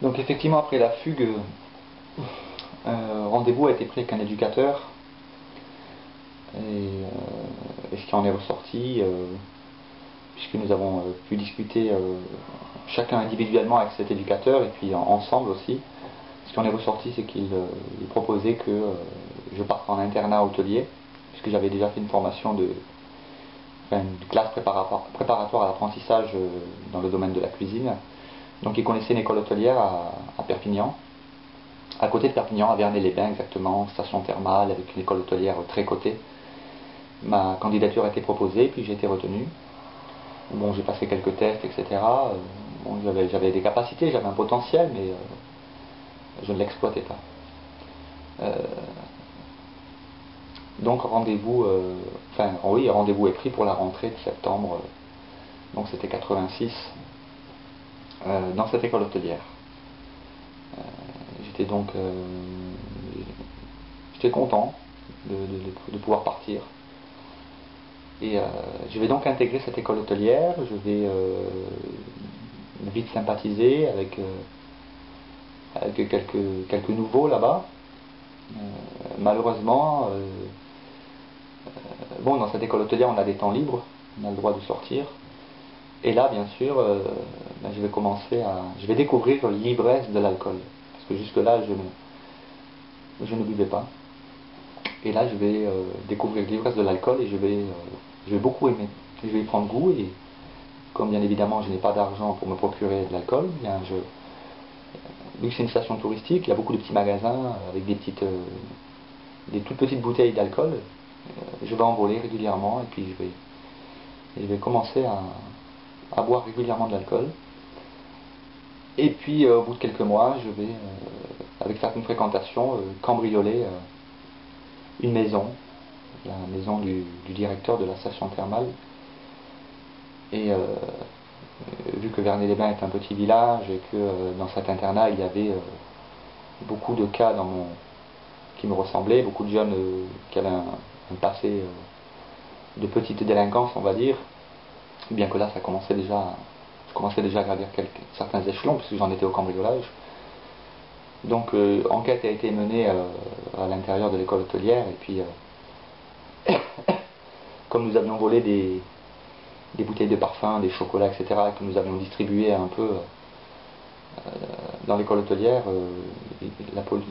Donc effectivement, après la fugue, rendez-vous a été pris avec un éducateur. Et ce qui en est ressorti, puisque nous avons pu discuter chacun individuellement avec cet éducateur et puis ensemble aussi, ce qui en est ressorti, c'est qu'il proposait que je parte en internat hôtelier, puisque j'avais déjà fait une formation une classe préparatoire à l'apprentissage dans le domaine de la cuisine. Donc il connaissait une école hôtelière à Perpignan, à côté de Perpignan, à Vernet-les-Bains exactement, station thermale avec une école hôtelière très cotée. Ma candidature a été proposée, puis j'ai été retenu. Bon, j'ai passé quelques tests, etc. Bon, j'avais des capacités, j'avais un potentiel, mais je ne l'exploitais pas. Donc rendez-vous, oui, rendez-vous est pris pour la rentrée de septembre. Donc c'était 86 dans cette école hôtelière. J'étais donc j'étais content de pouvoir partir. Et je vais donc intégrer cette école hôtelière. Je vais vite sympathiser avec quelques nouveaux là-bas. Malheureusement, bon, dans cette école hôtelière, on a des temps libres, on a le droit de sortir. Et là, bien sûr, je vais découvrir l'ivresse de l'alcool. Parce que jusque-là, je ne buvais pas. Et là, je vais découvrir l'ivresse de l'alcool et je vais beaucoup aimer. Je vais y prendre goût et comme bien évidemment, je n'ai pas d'argent pour me procurer de l'alcool, vu que c'est une station touristique, il y a beaucoup de petits magasins avec des toutes petites bouteilles d'alcool. Je vais en voler régulièrement et puis je vais commencer à boire régulièrement de l'alcool. Et puis au bout de quelques mois, je vais, avec certaines fréquentations, cambrioler une maison, la maison du directeur de la station thermale. Et vu que Vernet-les-Bains est un petit village et que dans cet internat il y avait beaucoup de cas qui me ressemblaient, beaucoup de jeunes qui avaient un passé de petite délinquance, on va dire, bien que là je commençais déjà à gravir certains échelons puisque j'en étais au cambriolage. Donc enquête a été menée à l'intérieur de l'école hôtelière et puis comme nous avions volé des bouteilles de parfum, des chocolats, etc., que nous avions distribués un peu dans l'école hôtelière,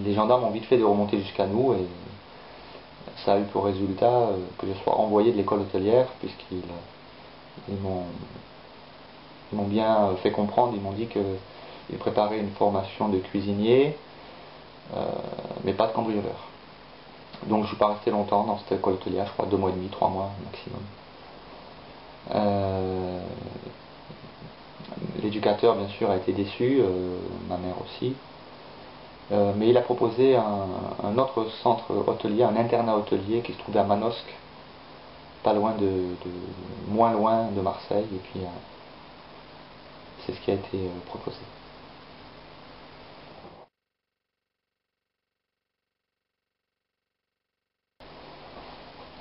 les gendarmes ont vite fait de remonter jusqu'à nous et ça a eu pour résultat que je sois envoyé de l'école hôtelière puisqu'ils m'ont bien fait comprendre, ils m'ont dit qu'ils préparaient une formation de cuisinier mais pas de cambrioleur. Donc je ne suis pas resté longtemps dans cette école hôtelière, je crois 2 mois et demi, 3 mois maximum. L'éducateur bien sûr a été déçu, ma mère aussi, mais il a proposé un autre centre hôtelier, un internat hôtelier qui se trouvait à Manosque, pas loin moins loin de Marseille, et puis c'est ce qui a été proposé.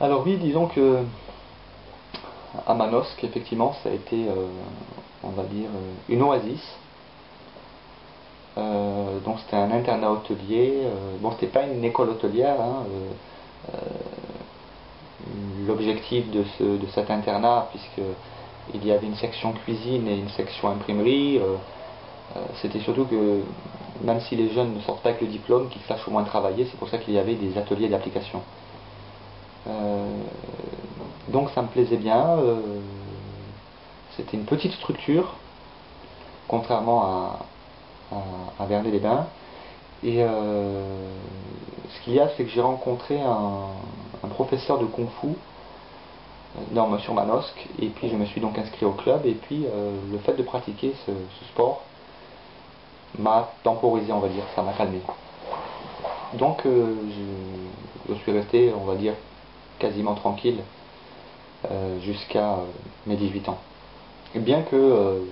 Alors oui, disons que à Manosque, effectivement, ça a été, on va dire, une oasis. Donc c'était un internat hôtelier. Bon, c'était pas une école hôtelière. Hein, l'objectif de cet internat, puisqu'il y avait une section cuisine et une section imprimerie, c'était surtout que même si les jeunes ne sortent pas avec le diplôme, qu'ils sachent au moins travailler. C'est pour ça qu'il y avait des ateliers d'application. Donc ça me plaisait bien. C'était une petite structure, contrairement à Vernet-les-Bains. Et ce qu'il y a, c'est que j'ai rencontré un professeur de kung-fu sur Manosque, et puis je me suis donc inscrit au club, et puis le fait de pratiquer ce sport m'a temporisé, on va dire, ça m'a calmé. Donc je suis resté, on va dire, quasiment tranquille jusqu'à mes 18 ans. Et bien que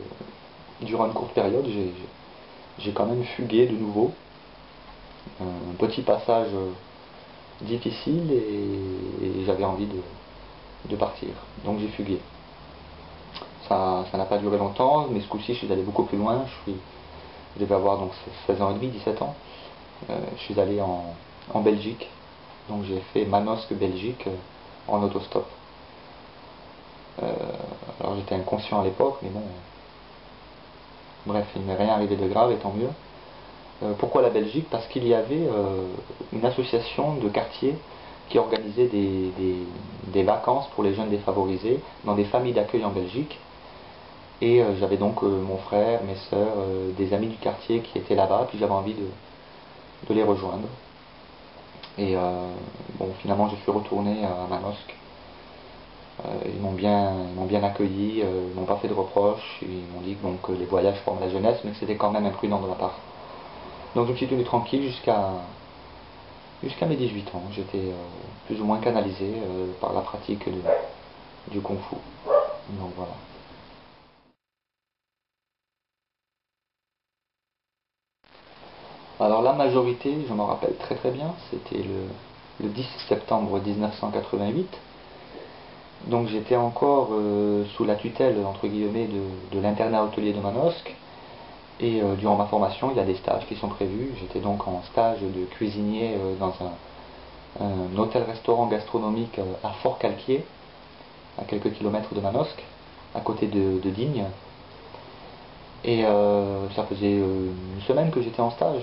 durant une courte période, j'ai quand même fugué de nouveau. Un petit passage difficile et j'avais envie de partir. Donc j'ai fugué. Ça n'a pas duré longtemps, mais ce coup-ci je suis allé beaucoup plus loin. je devais avoir donc 16 ans et demi, 17 ans. Je suis allé en Belgique, donc j'ai fait Manosque, Belgique, en autostop. Alors j'étais inconscient à l'époque, mais bon, bref, il ne m'est rien arrivé de grave, et tant mieux. Pourquoi la Belgique? Parce qu'il y avait une association de quartier qui organisait des vacances pour les jeunes défavorisés dans des familles d'accueil en Belgique. Et j'avais donc mon frère, mes sœurs, des amis du quartier qui étaient là-bas, puis j'avais envie de les rejoindre. Et bon, finalement, je suis retourné à Manosque. Ils m'ont bien accueilli, ils m'ont pas fait de reproches, ils m'ont dit donc, que les voyages forment la jeunesse, mais que c'était quand même imprudent de ma part. Donc je me suis tenu tranquille jusqu'à mes 18 ans. J'étais plus ou moins canalisé par la pratique du Kung Fu. Donc voilà. Alors la majorité, je m'en rappelle très très bien, c'était le 10 septembre 1988. Donc j'étais encore sous la tutelle, entre guillemets, de l'internat hôtelier de Manosque. Et durant ma formation, il y a des stages qui sont prévus. J'étais donc en stage de cuisinier dans un hôtel-restaurant gastronomique à Fort-Calquier, à quelques kilomètres de Manosque, à côté de Digne. Et ça faisait une semaine que j'étais en stage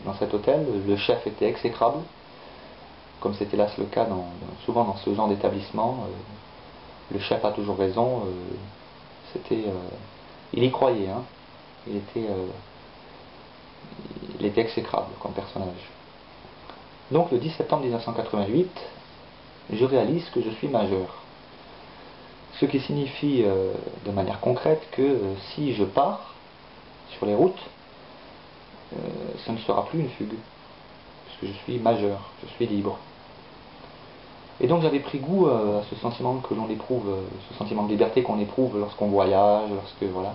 dans cet hôtel. Le chef était exécrable, comme c'était là le cas souvent dans ce genre d'établissement. Le chef a toujours raison. Il y croyait, hein. Il était exécrable comme personnage. Donc le 10 septembre 1988, je réalise que je suis majeur. Ce qui signifie de manière concrète que si je pars sur les routes, ce ne sera plus une fugue, puisque je suis majeur, je suis libre. Et donc j'avais pris goût à ce sentiment que l'on éprouve, ce sentiment de liberté qu'on éprouve lorsqu'on voyage, lorsque voilà,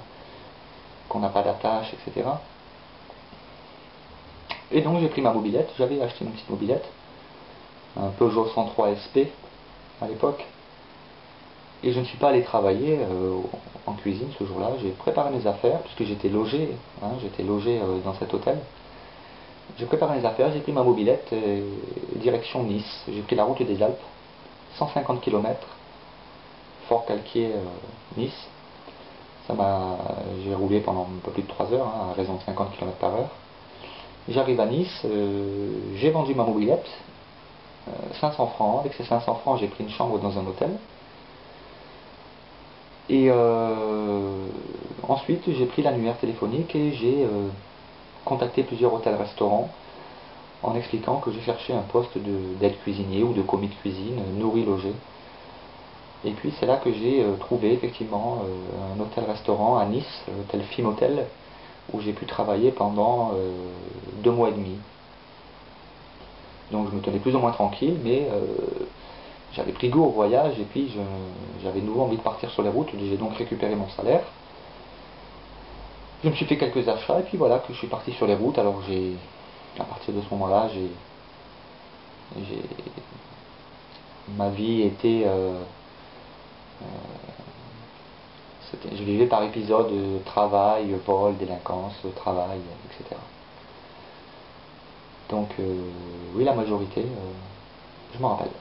qu'on n'a pas d'attache, etc. Et donc j'ai pris ma mobilette, j'avais acheté une petite mobilette, un Peugeot 103 SP à l'époque, et je ne suis pas allé travailler en cuisine ce jour-là. J'ai préparé mes affaires, puisque j'étais logé, dans cet hôtel. J'ai préparé mes affaires, j'ai pris ma mobilette, direction Nice. J'ai pris la route des Alpes, 150 km, Fort-Calquier, Nice. J'ai roulé pendant un peu plus de 3 heures, à raison de 50 km/h. J'arrive à Nice, j'ai vendu ma mobilette, 500 francs. Avec ces 500 francs, j'ai pris une chambre dans un hôtel. Et ensuite, j'ai pris l'annuaire téléphonique et j'ai contacté plusieurs hôtels-restaurants en expliquant que je cherchais un poste d'aide cuisinier ou de commis de cuisine, nourri-logé. Et puis c'est là que j'ai trouvé effectivement un hôtel-restaurant à Nice, l'hôtel Fimotel, où j'ai pu travailler pendant 2 mois et demi. Donc je me tenais plus ou moins tranquille, mais j'avais pris goût au voyage et puis j'avais de nouveau envie de partir sur les routes. J'ai donc récupéré mon salaire. Je me suis fait quelques achats et puis voilà que je suis parti sur les routes. Alors à partir de ce moment-là, ma vie était, je vivais par épisode, travail, vol, délinquance, travail, etc. Donc oui, la majorité, je m'en rappelle.